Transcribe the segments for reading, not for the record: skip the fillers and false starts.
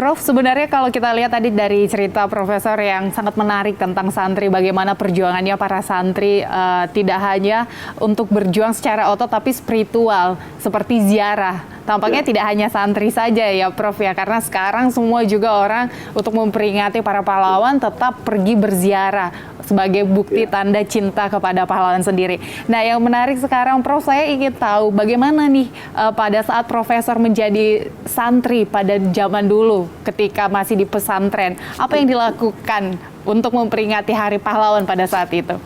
Prof, sebenarnya kalau kita lihat tadi dari cerita Profesor yang sangat menarik tentang santri, bagaimana perjuangannya para santri tidak hanya untuk berjuang secara otot tapi spiritual, seperti ziarah. Tampaknya tidak hanya santri saja ya Prof ya, karena sekarang semua juga orang untuk memperingati para pahlawan tetap pergi berziarah sebagai bukti tanda cinta kepada pahlawan sendiri. Nah, yang menarik sekarang Prof, saya ingin tahu bagaimana nih pada saat Profesor menjadi santri pada zaman dulu ketika masih di pesantren, apa yang dilakukan untuk memperingati Hari Pahlawan pada saat itu?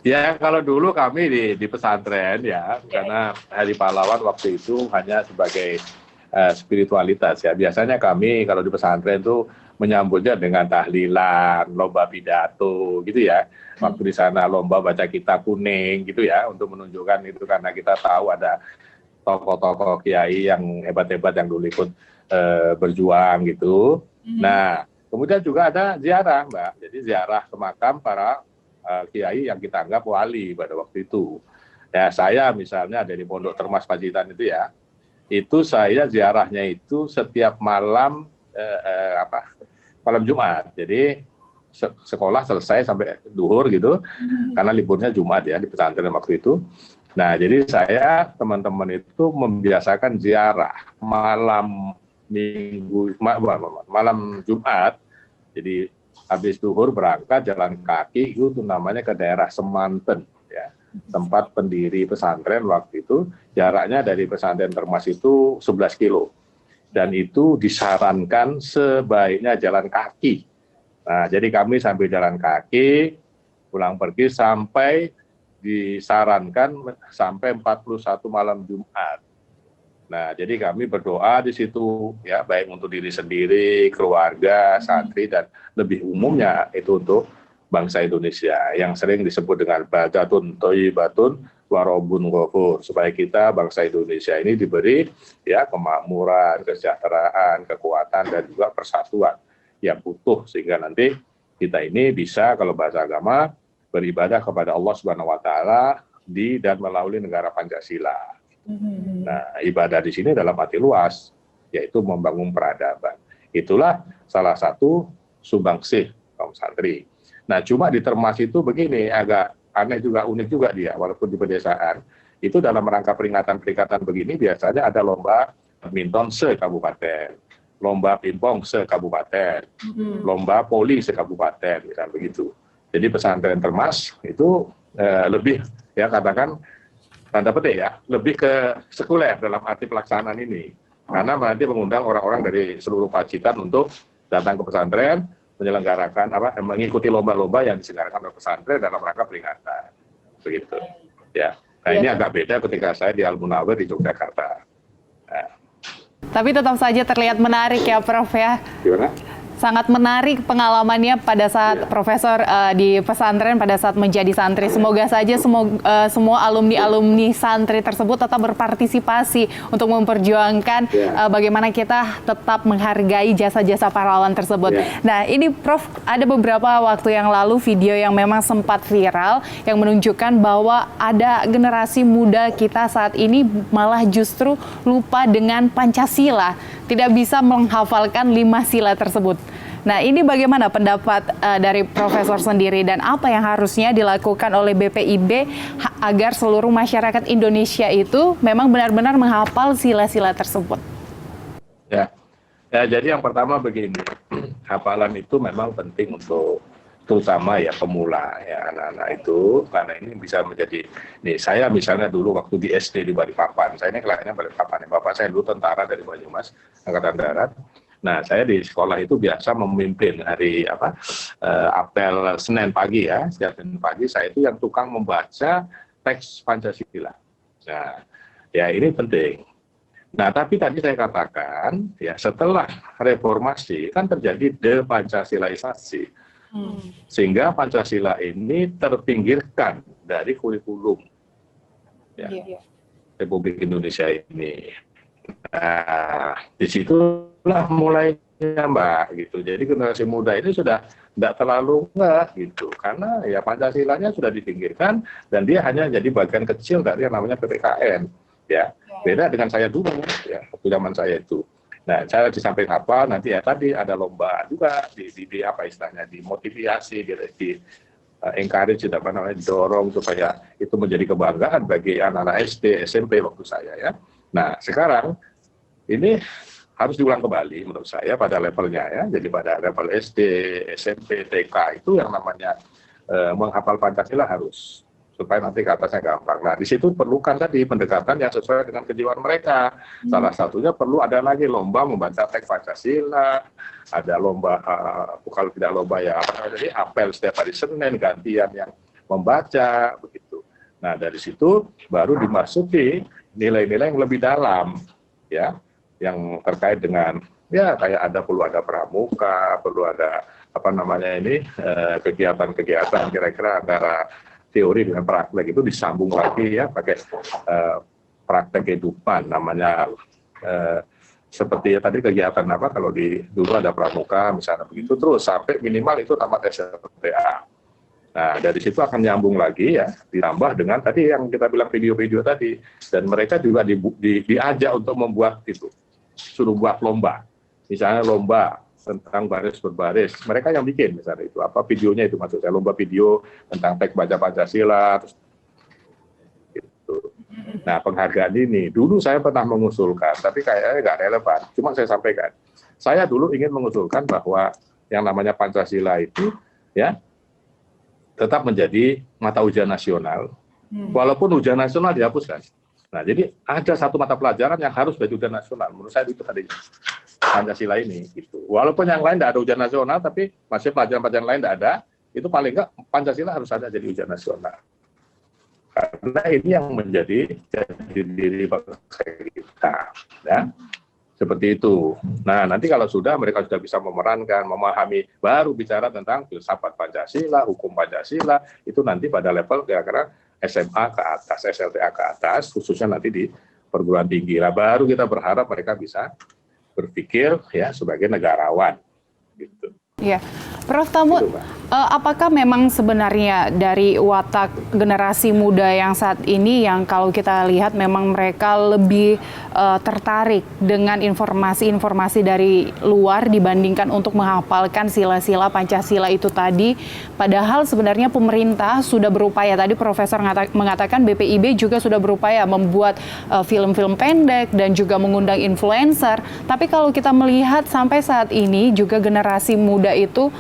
Ya, kalau dulu kami di pesantren ya, karena Hari Pahlawan waktu itu hanya sebagai spiritualitas ya. Biasanya kami kalau di pesantren itu menyambutnya dengan tahlilan, lomba pidato gitu ya. Waktu di sana lomba baca kitab kuning gitu ya, untuk menunjukkan itu karena kita tahu ada tokoh-tokoh kiai yang hebat-hebat yang dulu ikut berjuang gitu. Nah, kemudian juga ada ziarah, Mbak. Jadi ziarah ke makam para kiai yang kita anggap wali pada waktu itu. Ya, saya misalnya dari Pondok Termas Pacitan itu ya, itu saya ziarahnya itu setiap malam malam Jumat. Jadi sekolah selesai sampai duhur gitu, karena liburnya Jumat ya di pesantren waktu itu. Nah, jadi saya teman-teman itu membiasakan ziarah malam malam Jumat. Jadi habis duhur berangkat jalan kaki itu namanya ke daerah Semanten ya, tempat pendiri pesantren waktu itu. Jaraknya dari pesantren Termas itu 11 kilo dan itu disarankan sebaiknya jalan kaki. Nah, jadi kami sambil jalan kaki pulang pergi sampai disarankan sampai 41 malam Jumat. Nah, jadi kami berdoa di situ ya, baik untuk diri sendiri, keluarga, santri, dan lebih umumnya itu untuk bangsa Indonesia yang sering disebut dengan badatun thayyibatun warobun ghafur, supaya kita bangsa Indonesia ini diberi ya kemakmuran, kesejahteraan, kekuatan, dan juga persatuan yang utuh sehingga nanti kita ini bisa kalau bahasa agama beribadah kepada Allah Subhanahu wa taala di dan melalui negara Pancasila. Nah, ibadah di sini dalam arti luas, yaitu membangun peradaban. Itulah salah satu sumbangsih kaum santri. Nah, cuma di Termas itu begini, agak aneh juga, unik juga dia, walaupun di pedesaan. Itu dalam rangka peringatan-peringatan begini, biasanya ada lomba badminton se-kabupaten, lomba pingpong se-kabupaten, lomba voli se-kabupaten, misalnya begitu. Jadi pesantren Termas itu lebih, ya katakan, tanda petik ya, lebih ke sekuler dalam arti pelaksanaan ini. Karena nanti mengundang orang-orang dari seluruh Pacitan untuk datang ke pesantren, menyelenggarakan mengikuti lomba-lomba yang diselenggarakan oleh pesantren dalam rangka peringatan. Begitu. Ya. Nah, ini agak beda ketika saya di Al-Munawwir di Yogyakarta. Nah. Tapi tetap saja terlihat menarik ya Prof ya. Gimana? Sangat menarik pengalamannya pada saat Profesor di pesantren pada saat menjadi santri. Semoga saja semua alumni-alumni santri tersebut tetap berpartisipasi untuk memperjuangkan bagaimana kita tetap menghargai jasa-jasa pahlawan tersebut. Nah, ini Prof, ada beberapa waktu yang lalu video yang memang sempat viral yang menunjukkan bahwa ada generasi muda kita saat ini malah justru lupa dengan Pancasila, tidak bisa menghafalkan 5 sila tersebut. Nah, ini bagaimana pendapat dari Profesor sendiri dan apa yang harusnya dilakukan oleh BPIB agar seluruh masyarakat Indonesia itu memang benar-benar menghafal sila-sila tersebut? Ya, jadi yang pertama begini, hafalan itu memang penting untuk terutama ya pemula ya anak-anak itu, karena ini bisa menjadi, nih saya misalnya dulu waktu di SD di Balikpapan, saya ini kelahirannya Balikpapan, bapak saya dulu tentara dari Banyumas, Angkatan Darat. Nah, saya di sekolah itu biasa memimpin hari apel Senin pagi ya, setiap Senin pagi saya itu yang tukang membaca teks Pancasila. Nah, ya ini penting. Nah, tapi tadi saya katakan ya setelah reformasi kan terjadi depancasilaisasi. Sehingga Pancasila ini terpinggirkan dari kurikulum ya, Republik Indonesia ini. Nah, disitulah mulainya Mbak gitu. Jadi generasi muda ini sudah tidak terlalu gitu, karena ya Pancasilanya sudah dipinggirkan dan dia hanya jadi bagian kecil dari yang namanya PPKN ya. Beda dengan saya dulu ya, waktu zaman saya itu. Nah, cara di samping apa nanti ya tadi ada lomba juga di apa istilahnya dimotivasi, encourage, apa namanya, dorong supaya itu menjadi kebanggaan bagi anak-anak SD, SMP waktu saya ya. Nah, sekarang ini harus diulang kembali menurut saya pada levelnya ya. Jadi pada level SD, SMP, TK itu yang namanya menghafal Pancasila harus, supaya nanti ke atasnya gampang. Nah, di situ perlukan tadi pendekatan yang sesuai dengan kejiwaan mereka. Salah satunya perlu ada lagi lomba membaca teks Pancasila, ada lomba, kalau tidak lomba ya apa namanya, apel setiap hari Senin, gantian yang membaca, begitu. Nah, dari situ baru dimasuki nilai-nilai yang lebih dalam, ya, yang terkait dengan, ya kayak perlu ada pramuka, perlu ada apa namanya ini, kegiatan-kegiatan kira-kira antara teori dengan praktek itu disambung lagi ya pakai praktek kehidupan namanya, seperti ya tadi kegiatan apa kalau dulu ada pramuka misalnya begitu, terus sampai minimal itu tamat SLTA. Nah, dari situ akan nyambung lagi ya, ditambah dengan tadi yang kita bilang video-video tadi, dan mereka juga diajak untuk membuat itu, suruh buat lomba, misalnya lomba tentang baris berbaris, mereka yang bikin misalnya itu apa videonya, itu maksud saya lomba video tentang teks baca Pancasila, terus gitu. Nah, penghargaan ini dulu saya pernah mengusulkan, tapi kayaknya nggak relevan. Cuma saya sampaikan, saya dulu ingin mengusulkan bahwa yang namanya Pancasila itu ya tetap menjadi mata ujian nasional, walaupun ujian nasional dihapuskan. Nah, jadi ada satu mata pelajaran yang harus menjadi ujian nasional. Menurut saya itu tadi Pancasila ini, gitu. Walaupun yang lain tidak ada ujian nasional, tapi masih pelajaran-pelajaran lain tidak ada, itu paling nggak Pancasila harus ada jadi ujian nasional. Karena ini yang menjadi diri bangsa kita, ya. Seperti itu. Nah, nanti kalau mereka sudah bisa memerankan, memahami, baru bicara tentang filsafat Pancasila, hukum Pancasila, itu nanti pada level kira-kira SMA ke atas, SLTA ke atas, khususnya nanti di perguruan tinggi. Lah baru kita berharap mereka bisa berpikir ya sebagai negarawan, gitu. Ya, Prof. Tamu, apakah memang sebenarnya dari watak generasi muda yang saat ini yang kalau kita lihat memang mereka lebih tertarik dengan informasi-informasi dari luar dibandingkan untuk menghafalkan sila-sila Pancasila itu tadi? Padahal sebenarnya pemerintah sudah berupaya, tadi Profesor mengatakan BPIB juga sudah berupaya membuat film-film pendek dan juga mengundang influencer. Tapi kalau kita melihat sampai saat ini juga generasi muda itu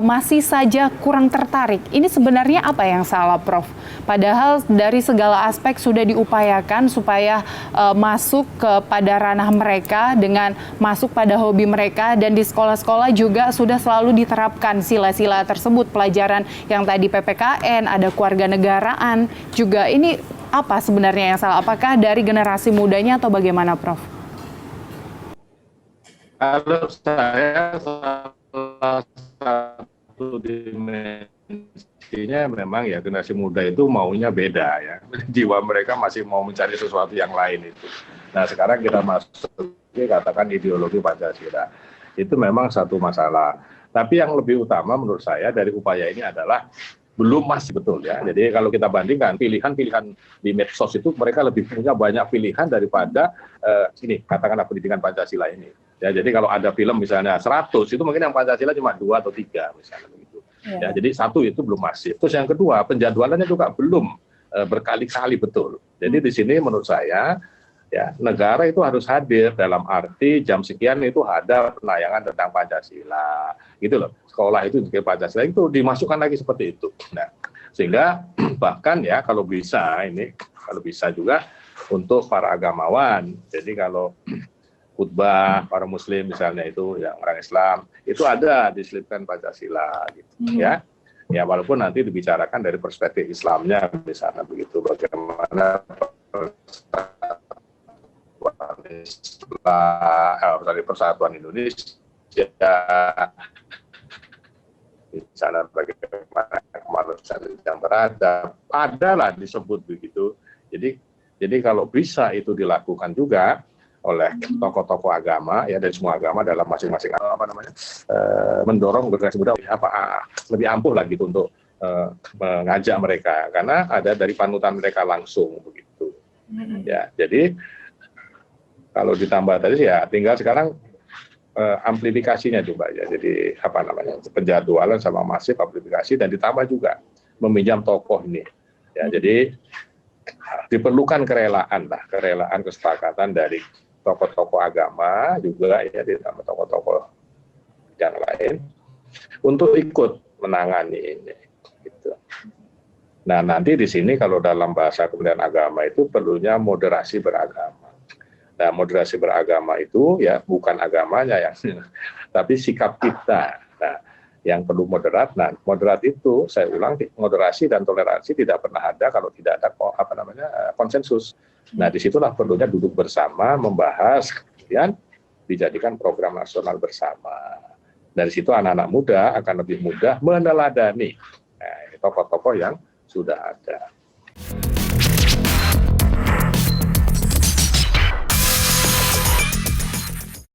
masih saja kurang tertarik. Ini sebenarnya apa yang salah, Prof? Padahal dari segala aspek sudah diupayakan supaya masuk kepada ranah mereka dengan masuk pada hobi mereka, dan di sekolah-sekolah juga sudah selalu diterapkan sila-sila tersebut, pelajaran yang tadi PPKN, ada kewarganegaraan juga. Ini apa sebenarnya yang salah? Apakah dari generasi mudanya atau bagaimana, Prof? Kalau saya salah satu dimensinya memang ya generasi muda itu maunya beda ya. Jiwa mereka masih mau mencari sesuatu yang lain itu. Nah, sekarang kita masuk katakan ideologi Pancasila. Itu memang satu masalah. Tapi yang lebih utama menurut saya dari upaya ini adalah belum masih betul ya. Jadi kalau kita bandingkan pilihan-pilihan di medsos itu, mereka lebih punya banyak pilihan daripada ini katakanlah pendidikan Pancasila ini. Ya, jadi kalau ada film misalnya 100, itu mungkin yang Pancasila cuma 2 atau 3 misalnya begitu. Ya, jadi 1 itu belum masif. Terus yang kedua, penjadwalannya juga belum berkali-kali betul. Jadi di sini menurut saya ya negara itu harus hadir dalam arti jam sekian itu ada penayangan tentang Pancasila. Gitu loh. Sekolah itu juga Pancasila itu dimasukkan lagi seperti itu. Nah, sehingga bahkan ya kalau bisa juga untuk para agamawan. Jadi kalau khutbah para muslim misalnya itu yang orang Islam itu ada diselipkan Pancasila gitu ya. Ya walaupun nanti dibicarakan dari perspektif Islamnya misalnya begitu, bagaimana dari persatuan Indonesia misalnya bagaimana kemanusiaan yang beradab, adalah disebut begitu. Jadi kalau bisa itu dilakukan juga oleh tokoh-tokoh agama ya dari semua agama dalam masing-masing mendorong generasi muda lebih ampuh lagi untuk mengajak mereka, karena ada dari panutan mereka langsung begitu. Ya, jadi kalau ditambah tadi ya tinggal sekarang amplifikasinya juga ya. Jadi apa namanya, penjadwalan sama masif amplifikasi, dan ditambah juga meminjam tokoh ini. Ya, jadi diperlukan kerelaan kesepakatan dari tokoh-tokoh agama juga ya, ditambah tokoh-tokoh yang lain untuk ikut menangani ini. Gitu. Nah, nanti di sini kalau dalam bahasa Kementerian Agama itu perlunya moderasi beragama. Nah, moderasi beragama itu ya bukan agamanya yang, tapi sikap kita. Nah, yang perlu moderat. Nah, moderat itu saya ulang, moderasi dan toleransi tidak pernah ada kalau tidak ada konsensus. Nah, disitulah perlunya duduk bersama, membahas, kemudian dijadikan program nasional bersama. Dari situ anak-anak muda akan lebih mudah meneladani tokoh-tokoh yang sudah ada.